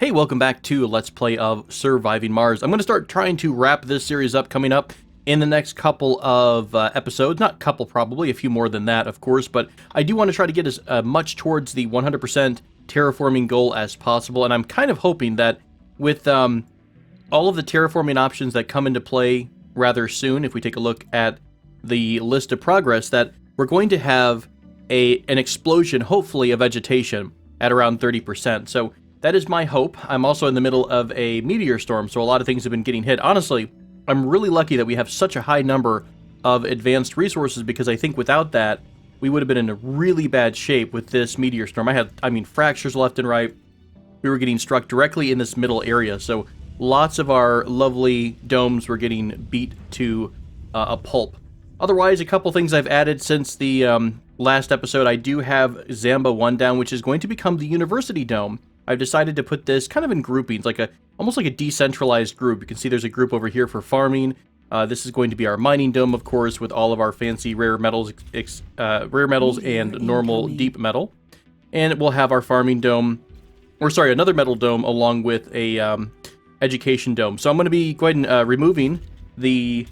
Hey, welcome back to Let's Play of Surviving Mars. I'm going to start trying to wrap this series up coming up in the next couple of episodes. Not couple, probably, a few more than that, of course, but I do want to try to get as much towards the 100% terraforming goal as possible, and I'm kind of hoping that with all of the terraforming options that come into play rather soon, if we take a look at the list of progress, that we're going to have an explosion, hopefully, of vegetation at around 30%. So that is my hope. I'm also in the middle of a meteor storm, so a lot of things have been getting hit. Honestly, I'm really lucky that we have such a high number of advanced resources, because I think without that, we would have been in a really bad shape with this meteor storm. I mean, fractures left and right. We were getting struck directly in this middle area, so lots of our lovely domes were getting beat to a pulp. Otherwise, a couple things I've added since the last episode. I do have Zamba 1 down, which is going to become the University Dome. I've decided to put this kind of in groupings, almost like a decentralized group. You can see there's a group over here for farming. This is going to be our mining dome, of course, with all of our fancy rare metals and normal deep metal. And we'll have our farming dome, another metal dome, along with a education dome. So I'm going to be going and removing the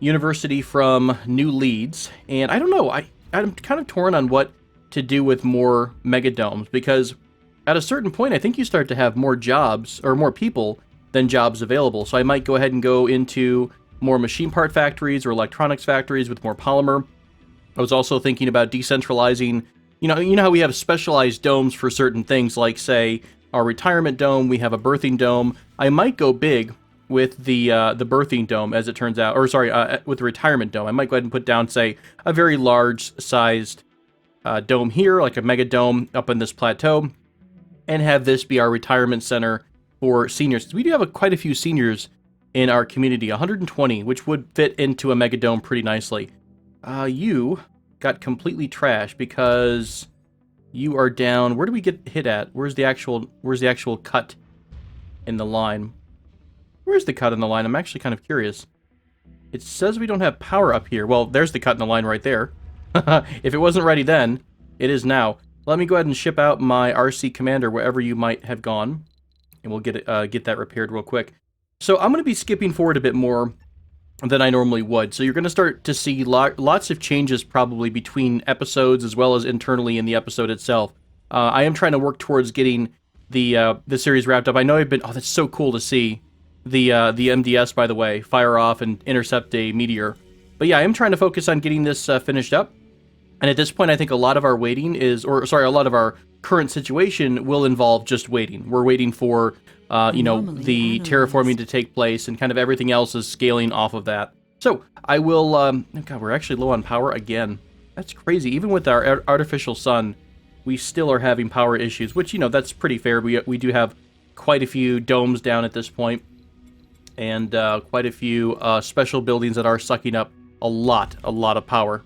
university from new leads. And I don't know, I'm kind of torn on what to do with more mega domes, because at a certain point, I think you start to have more jobs, or more people, than jobs available. So I might go ahead and go into more machine part factories or electronics factories with more polymer. I was also thinking about decentralizing, you know how we have specialized domes for certain things, like, say, our retirement dome, we have a birthing dome. I might go big with the birthing dome, as it turns out, with the retirement dome. I might go ahead and put down, say, a very large-sized dome here, like a mega dome up on this plateau, and have this be our retirement center for seniors. We do have quite a few seniors in our community, 120, which would fit into a megadome pretty nicely. You got completely trashed because you are down. Where do we get hit at? Where's the actual cut in the line? Where's the cut in the line? I'm actually kind of curious. It says we don't have power up here. Well, there's the cut in the line right there. If it wasn't ready then, it is now. Let me go ahead and ship out my RC Commander wherever you might have gone, and we'll get that repaired real quick. So I'm going to be skipping forward a bit more than I normally would. So you're going to start to see lots of changes probably between episodes as well as internally in the episode itself. I am trying to work towards getting the series wrapped up. I know I've been... Oh, that's so cool to see the MDS, by the way, fire off and intercept a meteor. But yeah, I am trying to focus on getting this finished up. And at this point, I think a lot of our a lot of our current situation will involve just waiting. We're waiting for, the terraforming to take place, and kind of everything else is scaling off of that. So I will, God, we're actually low on power again. That's crazy. Even with our artificial sun, we still are having power issues, which, that's pretty fair. We do have quite a few domes down at this point, and quite a few special buildings that are sucking up a lot of power.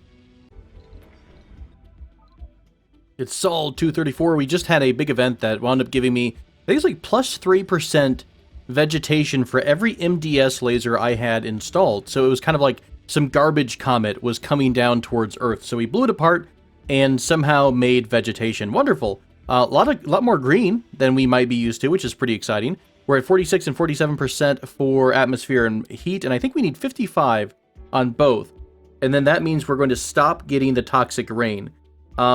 It's Sol 234. We just had a big event that wound up giving me, I think it's like plus 3% vegetation for every MDS laser I had installed. So it was kind of like some garbage comet was coming down towards Earth. So we blew it apart and somehow made vegetation. Wonderful. A lot more green than we might be used to, which is pretty exciting. We're at 46 and 47% for atmosphere and heat, and I think we need 55 on both. And then that means we're going to stop getting the toxic rain.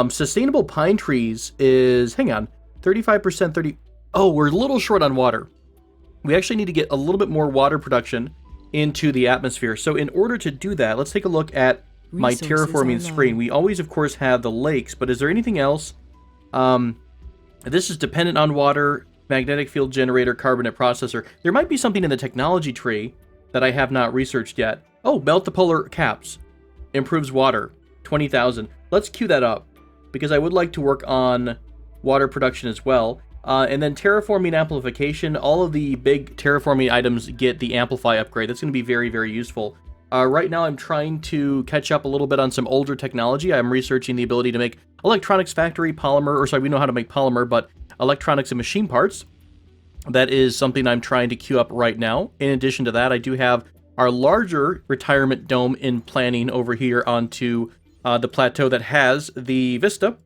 Sustainable pine trees is, hang on, 35%, Oh, we're a little short on water. We actually need to get a little bit more water production into the atmosphere. So in order to do that, let's take a look at my terraforming screen. We always, of course, have the lakes, but is there anything else? This is dependent on water, magnetic field generator, carbonate processor. There might be something in the technology tree that I have not researched yet. Oh, melt the polar caps. Improves water. 20,000. Let's queue that up, because I would like to work on water production as well. And then terraforming amplification. All of the big terraforming items get the amplify upgrade. That's going to be very, very useful. Right now I'm trying to catch up a little bit on some older technology. I'm researching the ability to make electronics factory polymer, we know how to make polymer, but electronics and machine parts. That is something I'm trying to queue up right now. In addition to that, I do have our larger retirement dome in planning over here onto the plateau that has the vista,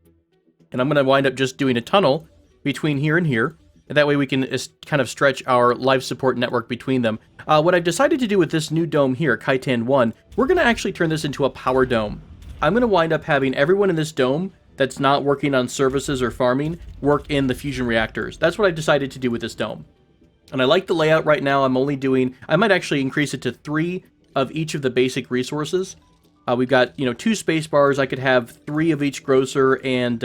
and I'm going to wind up just doing a tunnel between here and here, and that way we can kind of stretch our life support network between them. What I've decided to do with this new dome here, Kaitan 1, we're going to actually turn this into a power dome. I'm going to wind up having everyone in this dome that's not working on services or farming work in the fusion reactors. That's what I decided to do with this dome. And I like the layout right now. I'm only doing, I might actually increase it to 3 of each of the basic resources. We've got, 2 space bars. I could have 3 of each grocer and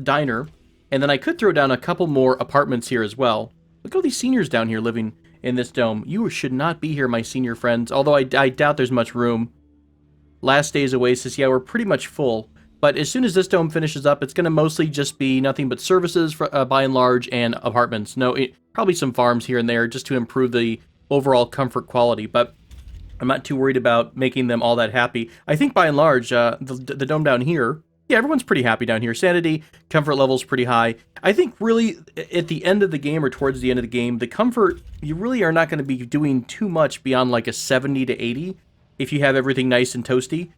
diner. And then I could throw down a couple more apartments here as well. Look at all these seniors down here living in this dome. You should not be here, my senior friends. Although I doubt there's much room. Last day's Oasis, yeah, we're pretty much full. But as soon as this dome finishes up, it's going to mostly just be nothing but services, by and large, and apartments. Probably some farms here and there just to improve the overall comfort quality. But I'm not too worried about making them all that happy. I think by and large, the dome down here, yeah, everyone's pretty happy down here. Sanity, comfort level's pretty high. I think really at the end of the game or towards the end of the game, the comfort, you really are not going to be doing too much beyond like a 70 to 80 if you have everything nice and toasty.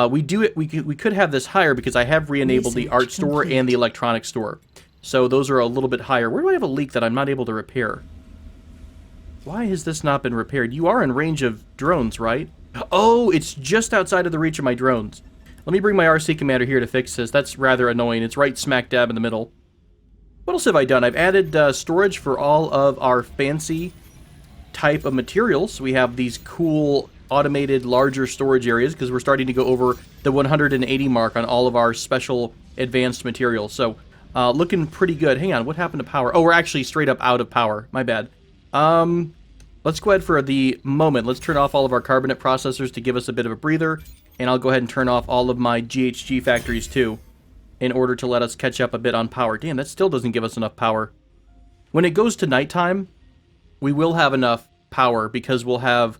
We could have this higher because I have re-enabled the art store and the electronics store. So those are a little bit higher. Where do I have a leak that I'm not able to repair? Why has this not been repaired? You are in range of drones, right? Oh, it's just outside of the reach of my drones. Let me bring my RC commander here to fix this. That's rather annoying. It's right smack dab in the middle. What else have I done? I've added storage for all of our fancy type of materials. We have these cool automated larger storage areas because we're starting to go over the 180 mark on all of our special advanced materials. So looking pretty good. Hang on, what happened to power? Oh, we're actually straight up out of power. My bad. Let's go ahead for the moment. Let's turn off all of our carbonate processors to give us a bit of a breather. And I'll go ahead and turn off all of my GHG factories too in order to let us catch up a bit on power. Damn, that still doesn't give us enough power. When it goes to nighttime, we will have enough power because we'll have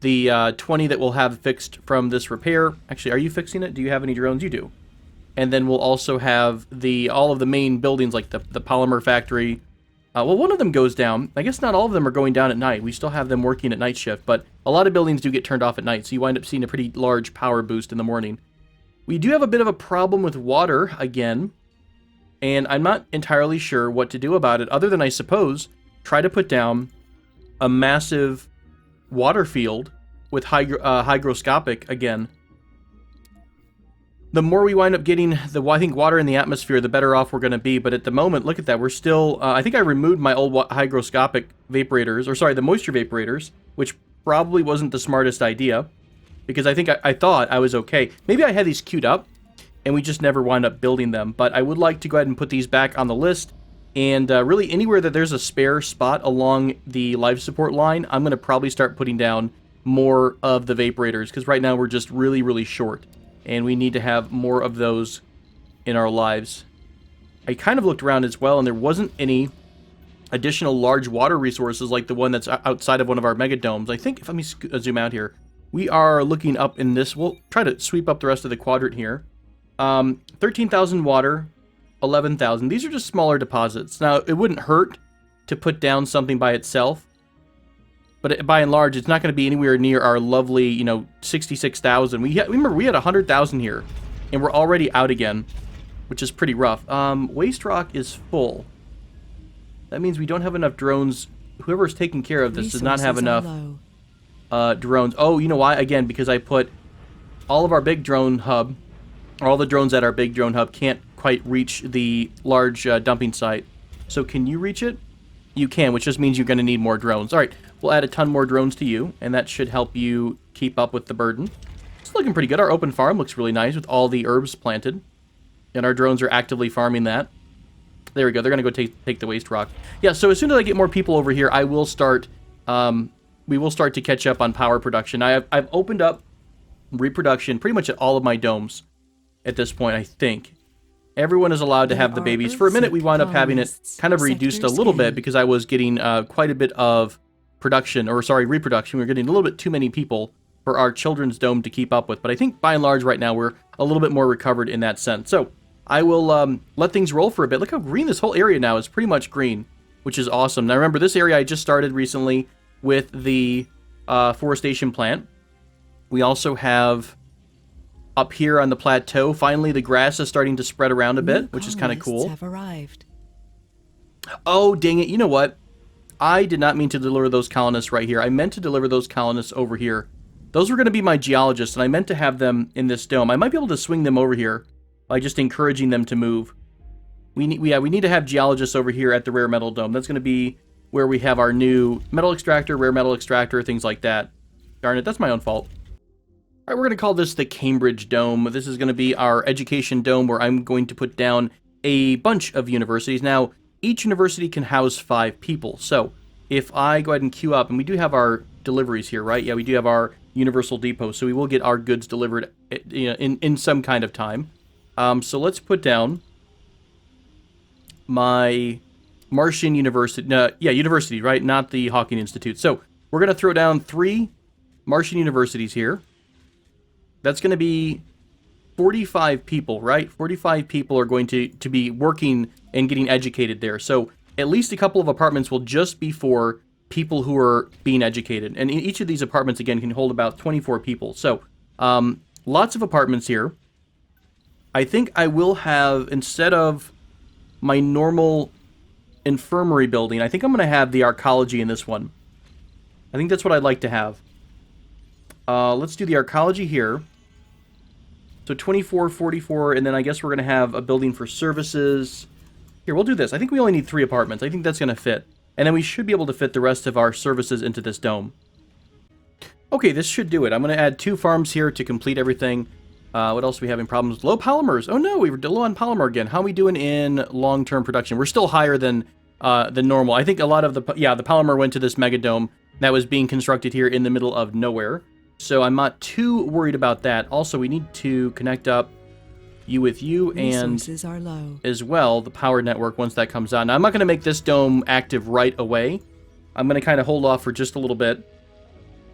the 20 that we'll have fixed from this repair. Actually, are you fixing it? Do you have any drones? You do. And then we'll also have all of the main buildings like the polymer factory. Well, one of them goes down. I guess not all of them are going down at night. We still have them working at night shift, but a lot of buildings do get turned off at night, so you wind up seeing a pretty large power boost in the morning. We do have a bit of a problem with water again, and I'm not entirely sure what to do about it, other than, I suppose, try to put down a massive water field with hygroscopic again. The more we wind up getting I think water in the atmosphere, the better off we're going to be. But at the moment, look at that. We're still, I think I removed my old hygroscopic vaporators, or sorry, the moisture vaporators, which probably wasn't the smartest idea because I think I thought I was okay. Maybe I had these queued up and we just never wind up building them. But I would like to go ahead and put these back on the list. And really anywhere that there's a spare spot along the life support line, I'm going to probably start putting down more of the vaporators because right now we're just really, really short. And we need to have more of those in our lives. I kind of looked around as well, and there wasn't any additional large water resources like the one that's outside of one of our mega domes. I think, if let me zoom out here, we are looking up in this. We'll try to sweep up the rest of the quadrant here. 13,000 water, 11,000. These are just smaller deposits. Now, it wouldn't hurt to put down something by itself. But by and large, it's not going to be anywhere near our lovely, 66,000. Remember, we had 100,000 here, and we're already out again, which is pretty rough. Waste rock is full. That means we don't have enough drones. Whoever's taking care of this does not have enough drones. Oh, you know why? Again, because I put all of our big drone hub, or all the drones at our big drone hub can't quite reach the large dumping site. So can you reach it? You can, which just means you're going to need more drones. All right. We'll add a ton more drones to you, and that should help you keep up with the burden. It's looking pretty good. Our open farm looks really nice with all the herbs planted, and our drones are actively farming that. There we go. They're going to go take the waste rock. Yeah, so as soon as I get more people over here, I will start, we will start to catch up on power production. I've opened up reproduction pretty much at all of my domes at this point, I think. Everyone is allowed to have the babies. For a minute, we wound up having it kind of reduced a little bit because I was getting quite a bit of reproduction. We're getting a little bit too many people for our children's dome to keep up with. But I think by and large right now we're a little bit more recovered in that sense. So I will let things roll for a bit. Look how green this whole area now is. Pretty much green, which is awesome. Now remember, this area I just started recently with the forestation plant. We also have up here on the plateau, finally the grass is starting to spread around a bit, which is kind of cool. Have arrived. Oh, dang it. You know what? I did not mean to deliver those colonists right here. I meant to deliver those colonists over here. Those were going to be my geologists, and I meant to have them in this dome. I might be able to swing them over here by just encouraging them to move. We need to have geologists over here at the rare metal dome. That's going to be where we have our new metal extractor, rare metal extractor, things like that. Darn it, that's my own fault. All right, we're going to call this the Cambridge Dome. This is going to be our education dome where I'm going to put down a bunch of universities. Now, each university can house 5 people. So if I go ahead and queue up, and we do have our deliveries here, right? Yeah, we do have our universal depot, so we will get our goods delivered in some kind of time. So let's put down my Martian University. University, right? Not the Hawking Institute. So we're going to throw down 3 Martian universities here. That's going to be 45 people, right? 45 people are going to be working and getting educated there. So at least a couple of apartments will just be for people who are being educated. And each of these apartments, again, can hold about 24 people. So lots of apartments here. I think I will have, instead of my normal infirmary building, I think I'm going to have the arcology in this one. I think that's what I'd like to have. Let's do the arcology here. So 24, 44, and then I guess we're going to have a building for services. Here, we'll do this. I think we only need 3 apartments. I think that's going to fit. And then we should be able to fit the rest of our services into this dome. Okay, this should do it. I'm going to add 2 farms here to complete everything. What else are we having problems with? Low polymers. Oh no, we were low on polymer again. How are we doing in long-term production? We're still higher than normal. I think a lot of the polymer went to this mega dome that was being constructed here in the middle of nowhere. So I'm not too worried about that. Also, we need to connect up you with you and are low. As well the power network once that comes on. Now, I'm not going to make this dome active right away. I'm going to kind of hold off for just a little bit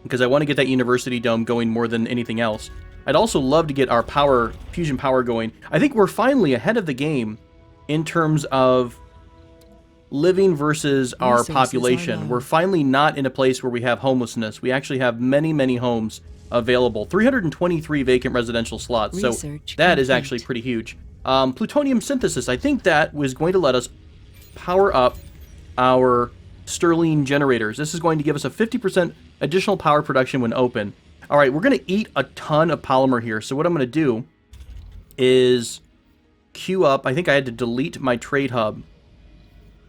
because I want to get that university dome going more than anything else. I'd also love to get our fusion power going. I think we're finally ahead of the game in terms of living versus our population. We're finally not in a place where we have homelessness. We actually have many, many homes available. 323 vacant residential slots. So that is actually pretty huge. Plutonium synthesis. I think that was going to let us power up our Stirling generators. This is going to give us a 50% additional power production when open. All right, we're going to eat a ton of polymer here. So what I'm going to do is queue up. I think I had to delete my trade hub.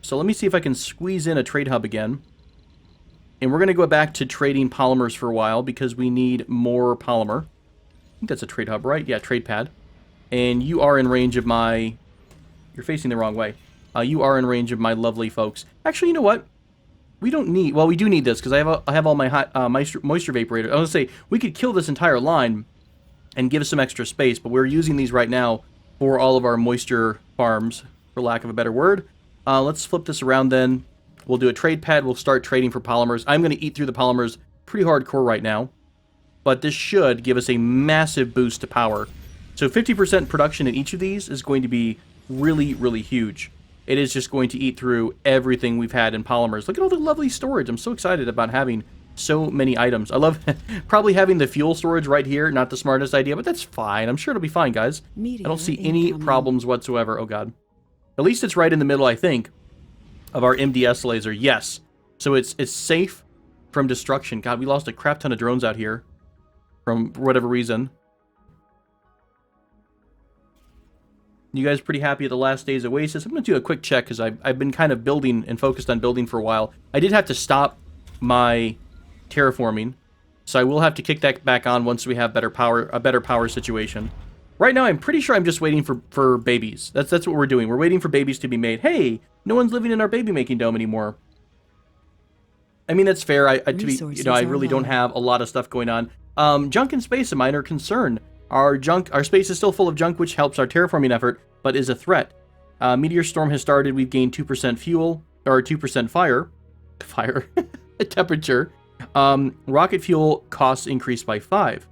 So let me see if I can squeeze in a trade hub again. And we're going to go back to trading polymers for a while because we need more polymer. I think that's a trade hub, right? Yeah, trade pad. And you are in range of my... You're facing the wrong way. You are in range of my lovely folks. Actually, you know what? We don't need... Well, we do need this because I have all my moisture vaporators. I was going to say, we could kill this entire line and give us some extra space, but we're using these right now for all of our moisture farms, for lack of a better word. Let's flip this around then. We'll do a trade pad. We'll start trading for polymers. I'm going to eat through the polymers pretty hardcore right now. But this should give us a massive boost to power. So 50% production in each of these is going to be really, really huge. It is just going to eat through everything we've had in polymers. Look at all the lovely storage. I'm so excited about having so many items. I love probably having the fuel storage right here. Not the smartest idea, but that's fine. I'm sure it'll be fine, guys. Meteor I don't see any problems whatsoever. Oh, God. At least it's right in the middle, I think, of our MDS laser. Yes. So it's safe from destruction. God, we lost a crap ton of drones out here from whatever reason. You guys pretty happy at the last day's Oasis? I'm going to do a quick check because I've been kind of building and focused on building for a while. I did have to stop my terraforming, so I will have to kick that back on once we have a better power situation. Right now, I'm pretty sure I'm just waiting for babies. That's what we're doing. We're waiting for babies to be made. Hey, no one's living in our baby-making dome anymore. I mean, that's fair. I really don't have a lot of stuff going on. Junk in space, a minor concern. Our space is still full of junk, which helps our terraforming effort, but is a threat. Meteor storm has started. We've gained 2% fuel, or 2% fire temperature. Rocket fuel costs increased by 5.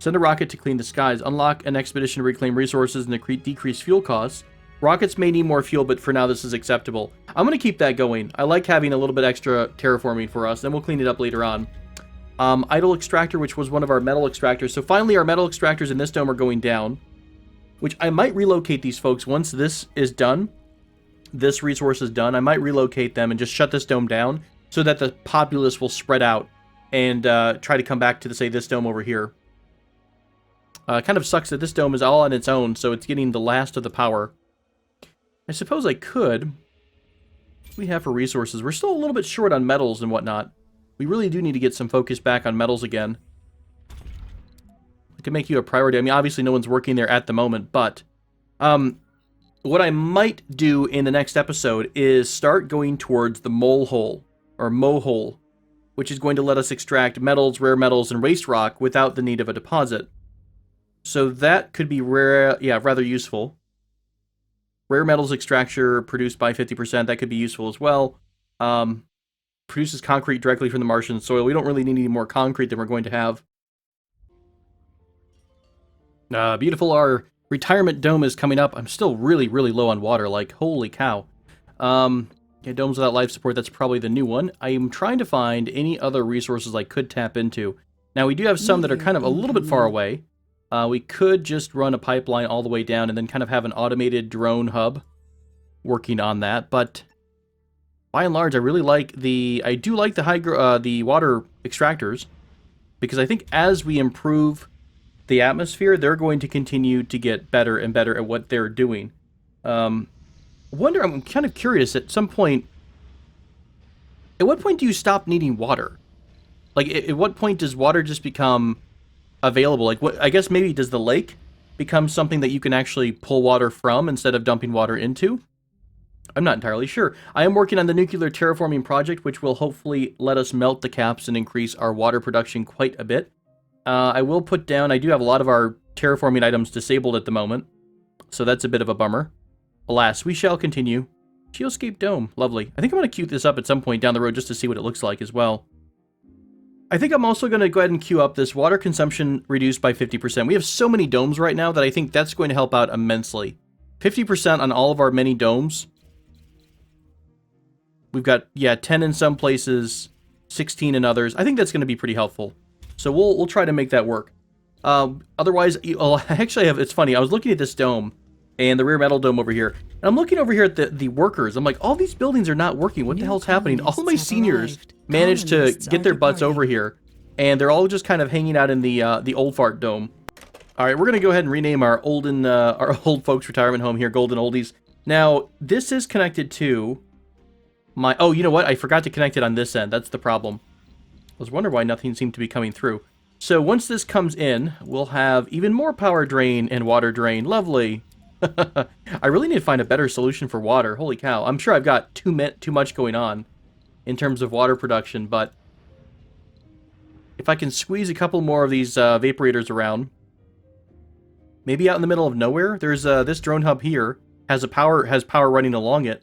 Send a rocket to clean the skies. Unlock an expedition to reclaim resources and decrease fuel costs. Rockets may need more fuel, but for now this is acceptable. I'm going to keep that going. I like having a little bit extra terraforming for us. Then we'll clean it up later on. Idle extractor, which was one of our metal extractors. So finally our metal extractors in this dome are going down, which I might relocate these folks once this is done. this resource is done, I might relocate them and just shut this dome down so that the populace will spread out and try to come back to, say, this dome over here. Kind of sucks that this dome is all on its own, so it's getting the last of the power. I suppose I could. What do we have for resources? We're still a little bit short on metals and whatnot. We really do need to get some focus back on metals again. I could make you a priority. I mean, obviously no one's working there at the moment, but what I might do in the next episode is start going towards the mole hole, or mo hole, which is going to let us extract metals, rare metals, and waste rock without the need of a deposit. So that could be rather useful. Rare metals extraction produced by 50%, that could be useful as well. Produces concrete directly from the Martian soil. We don't really need any more concrete than we're going to have. Beautiful, our retirement dome is coming up. I'm still really, really low on water, like, holy cow. Yeah, domes without life support, that's probably the new one. I am trying to find any other resources I could tap into. Now, we do have some that are kind of a little bit far away. We could just run a pipeline all the way down and then kind of have an automated drone hub working on that. But by and large, I really like I do like the water extractors, because I think as we improve the atmosphere, they're going to continue to get better and better at what they're doing. I'm kind of curious, at what point do you stop needing water? Like, at what point does water just become available? Like, I guess maybe does the lake become something that you can actually pull water from instead of dumping water into? I'm not entirely sure. I am working on the nuclear terraforming project, which will hopefully let us melt the caps and increase our water production quite a bit. I will put down, I do have a lot of our terraforming items disabled at the moment, so that's a bit of a bummer. Alas, we shall continue. Geoscape Dome, lovely. I think I'm going to queue this up at some point down the road just to see what it looks like as well. I think I'm also going to go ahead and queue up this water consumption reduced by 50%. We have so many domes right now that I think that's going to help out immensely. 50% on all of our many domes. We've got, 10 in some places, 16 in others. I think that's going to be pretty helpful. So we'll try to make that work. Otherwise, actually, it's funny. I was looking at this dome and the rear metal dome over here, and I'm looking over here at the workers. I'm like, all these buildings are not working. What the hell's happening? All my seniors managed to get their butts over here, and they're all just kind of hanging out in the old fart dome. All right, we're gonna go ahead and rename our old folks retirement home here, Golden Oldies. Now, this is connected to my. Oh, you know what? I forgot to connect it on this end. That's the problem. I was wondering why nothing seemed to be coming through. So once this comes in, we'll have even more power drain and water drain. Lovely. I really need to find a better solution for water. Holy cow. I'm sure I've got too much going on in terms of water production, but if I can squeeze a couple more of these vaporators around, maybe out in the middle of nowhere, there's this drone hub here has power running along it.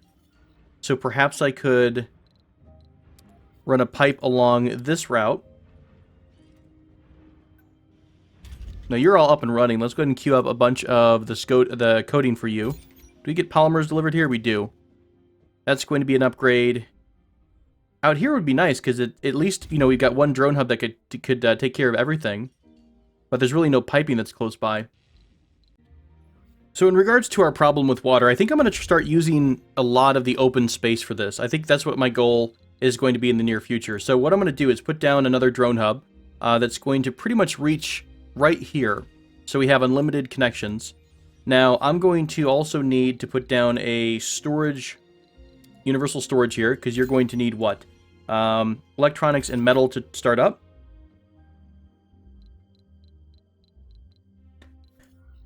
So perhaps I could run a pipe along this route. Now you're all up and running. Let's go ahead and queue up a bunch of the coating for you. Do we get polymers delivered here? We do. That's going to be an upgrade. Out here would be nice, because at least, we've got one drone hub that could take care of everything. But there's really no piping that's close by. So in regards to our problem with water, I think I'm going to start using a lot of the open space for this. I think that's what my goal is going to be in the near future. So what I'm going to do is put down another drone hub that's going to pretty much reach right here, so we have unlimited connections. Now, I'm going to also need to put down a universal storage here, because you're going to need what? Electronics and metal to start up.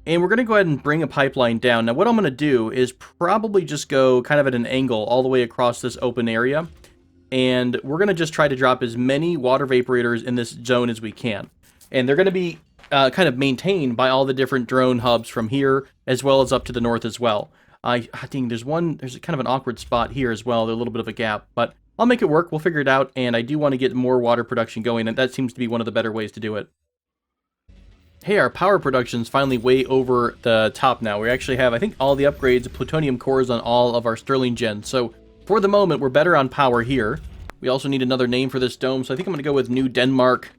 And we're going to go ahead and bring a pipeline down. Now, what I'm going to do is probably just go kind of at an angle all the way across this open area, and we're going to just try to drop as many water vaporators in this zone as we can. And they're going to be kind of maintained by all the different drone hubs from here, as well as up to the north as well. I think there's kind of an awkward spot here as well. There's a little bit of a gap, but I'll make it work. We'll figure it out, and I do want to get more water production going, and that seems to be one of the better ways to do it. Hey, our power production's finally way over the top now. We actually have, I think, all the upgrades, plutonium cores on all of our Sterling gens. So for the moment, we're better on power here. We also need another name for this dome, so I think I'm going to go with New Denmark.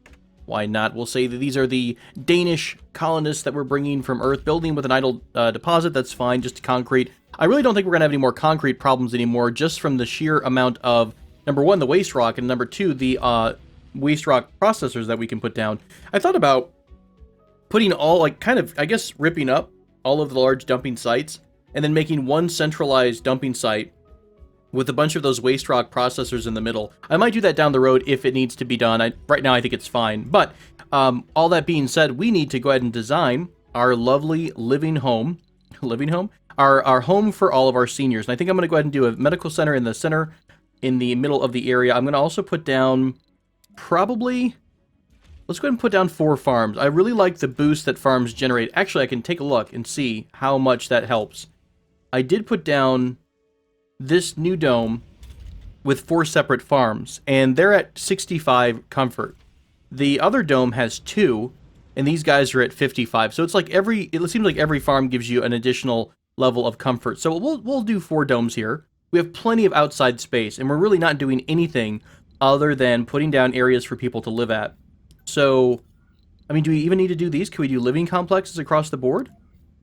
Why not? We'll say that these are the Danish colonists that we're bringing from Earth, building with an idle deposit. That's fine, just concrete. I really don't think we're going to have any more concrete problems anymore, just from the sheer amount of, number one, the waste rock, and number two, the waste rock processors that we can put down. I thought about putting all, like, kind of, I guess, ripping up all of the large dumping sites, and then making one centralized dumping site with a bunch of those waste rock processors in the middle. I might do that down the road if it needs to be done. Right now, I think it's fine. But all that being said, we need to go ahead and design our lovely living home, our home for all of our seniors. And I think I'm going to go ahead and do a medical center in the middle of the area. I'm going to also put down probably, let's go ahead and put down 4 farms. I really like the boost that farms generate. Actually, I can take a look and see how much that helps. I did put down this new dome with 4 separate farms, and they're at 65 comfort. The other dome has 2, and these guys are at 55. So it's like it seems like every farm gives you an additional level of comfort. So we'll do 4 domes here. We have plenty of outside space, and we're really not doing anything other than putting down areas for people to live at. So, I mean, do we even need to do these? Can we do living complexes across the board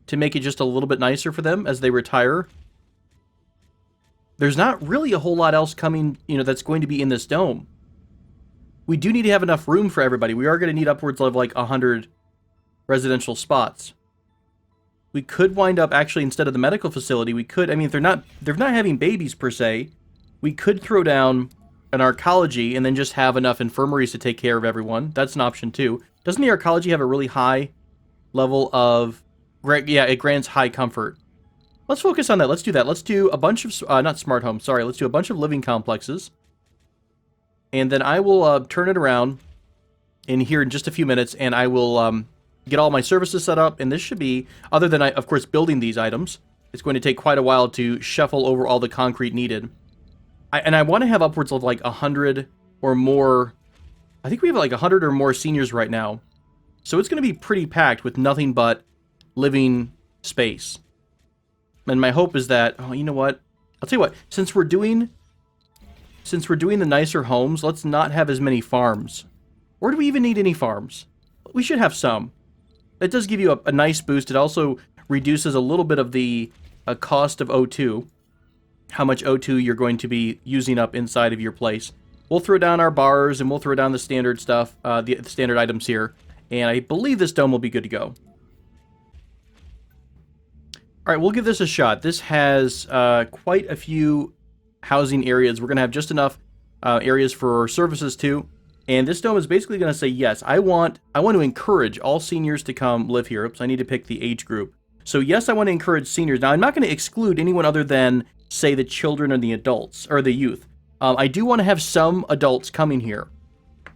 to make it just a little bit nicer for them as they retire? There's not really a whole lot else coming, that's going to be in this dome. We do need to have enough room for everybody. We are going to need upwards of like 100 residential spots. We could wind up, actually, instead of the medical facility, we could, I mean, if they're not having babies per se, we could throw down an arcology and then just have enough infirmaries to take care of everyone. That's an option too. Doesn't the arcology have a really high level of, yeah, it grants high comfort. Let's focus on that. Let's do that. Let's do a bunch of, not smart homes, sorry. Let's do a bunch of living complexes. And then I will turn it around in here in just a few minutes, and I will get all my services set up. And this should be, other than, of course, building these items, it's going to take quite a while to shuffle over all the concrete needed. And I want to have upwards of like 100 or more. I think we have like 100 or more seniors right now. So it's going to be pretty packed with nothing but living space. And my hope is that, oh, you know what? I'll tell you what, since we're doing the nicer homes, let's not have as many farms. Or do we even need any farms? We should have some. It does give you a nice boost. It also reduces a little bit of the cost of O2. How much O2 you're going to be using up inside of your place. We'll throw down our bars, and we'll throw down the standard stuff, the standard items here. And I believe this dome will be good to go. All right, we'll give this a shot. This has quite a few housing areas. We're going to have just enough areas for services too. And this dome is basically going to say, yes, I want to encourage all seniors to come live here. Oops, I need to pick the age group. So yes, I want to encourage seniors. Now, I'm not going to exclude anyone other than, say, the children or the adults, or the youth. I do want to have some adults coming here,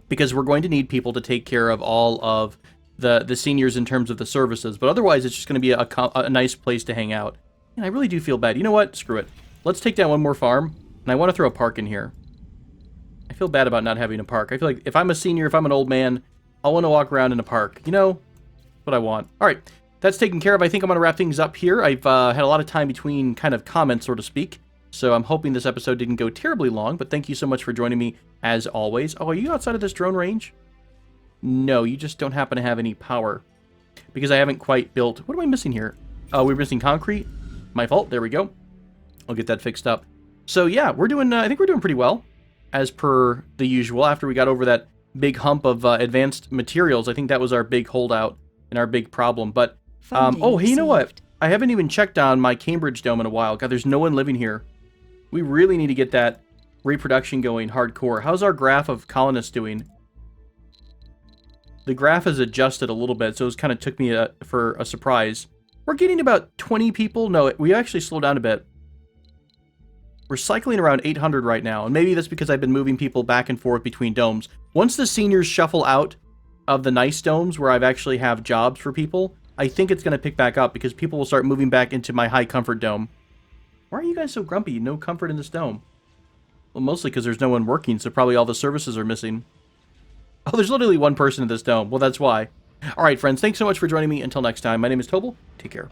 because we're going to need people to take care of all of the seniors in terms of the services. But otherwise, it's just going to be a nice place to hang out. And I really do feel bad. You know what? Screw it. Let's take down one more farm, and I want to throw a park in here. I feel bad about not having a park. I feel like if I'm a senior, if I'm an old man, I want to walk around in a park. You know what I want. All right. That's taken care of. I think I'm going to wrap things up here. I've had a lot of time between kind of comments, so to speak. So I'm hoping this episode didn't go terribly long, but thank you so much for joining me as always. Oh, are you outside of this drone range? No, you just don't happen to have any power. Because I haven't quite built... What am I missing here? Oh, we're missing concrete. My fault. There we go. I'll get that fixed up. So yeah, we're doing... I think we're doing pretty well, as per the usual. After we got over that big hump of advanced materials, I think that was our big holdout and our big problem. But, oh, hey, you know what? I haven't even checked on my Cambridge dome in a while. God, there's no one living here. We really need to get that reproduction going hardcore. How's our graph of colonists doing? The graph has adjusted a little bit, so it kind of took me for a surprise. We're getting about 20 people. No, we actually slowed down a bit. We're cycling around 800 right now, and maybe that's because I've been moving people back and forth between domes. Once the seniors shuffle out of the nice domes where I've actually have jobs for people, I think it's going to pick back up because people will start moving back into my high comfort dome. Why are you guys so grumpy? No comfort in this dome. Well, mostly because there's no one working, so probably all the services are missing. Oh, there's literally one person in this dome. Well, that's why. All right, friends, thanks so much for joining me. Until next time, my name is Tobal. Take care.